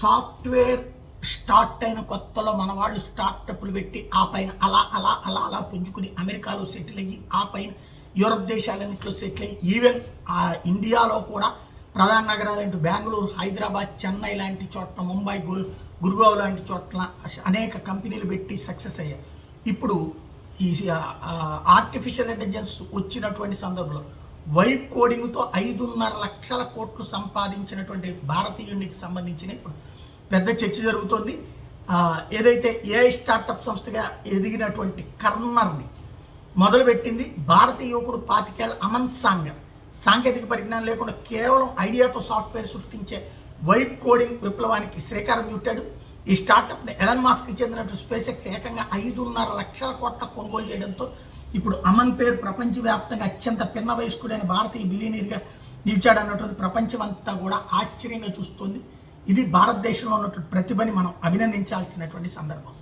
Software start అయిన కొత్తలో మన వాళ్ళు స్టార్టప్లు పెట్టి ఆ పైన అలా అలా అలా అలా పుంజుకుని అమెరికాలో సెటిల్ అయ్యి ఆ పైన యూరప్ దేశాలన్నింటిలో సెటిల్ అయ్యి ఈవెన్ ఇండియాలో కూడా ప్రధాన నగరాలంటే బెంగళూరు, హైదరాబాద్, చెన్నై లాంటి చోట్ల, ముంబై, గుర్గావ్ లాంటి చోట్ల అనేక కంపెనీలు పెట్టి సక్సెస్ అయ్యాయి. ఇప్పుడు ఈ ఆర్టిఫిషియల్ ఇంటెలిజెన్స్ వచ్చినటువంటి సందర్భంలో వైబ్ కోడింగ్తో 5.5 లక్షల కోట్లు సంపాదించినటువంటి భారతీయునికి సంబంధించిన ఇప్పుడు పెద్ద చర్చ జరుగుతోంది. ఏదైతే ఏఐ స్టార్టప్ సంస్థగా ఎదిగినటువంటి కర్నర్ని మొదలుపెట్టింది భారతీయ యువకుడు 25 ఏళ్ల అమన్ సాంగర్. సాంకేతిక పరిజ్ఞానం లేకుండా కేవలం ఐడియాతో సాఫ్ట్వేర్ సృష్టించే వైబ్ కోడింగ్ విప్లవానికి శ్రీకారం చుట్టాడు. ఈ స్టార్టప్ని ఎలన్ మాస్క్కి చెందినట్టు స్పేస్ ఎక్స్ ఏకంగా 5.5 లక్షల కోట్ల కొనుగోలు చేయడంతో ఇప్పుడు అమన్ పేరు ప్రపంచవ్యాప్తంగా అత్యంత పిన్న వయస్కుడైన భారతీయ బిలియనీర్గా నిలిచాడన్నటువంటి ప్రపంచమంతా కూడా ఆశ్చర్యంగా చూస్తుంది. ఇది భారతదేశంలో ఉన్నటువంటి ప్రతిభని మనం అభినందించాల్సినటువంటి సందర్భం.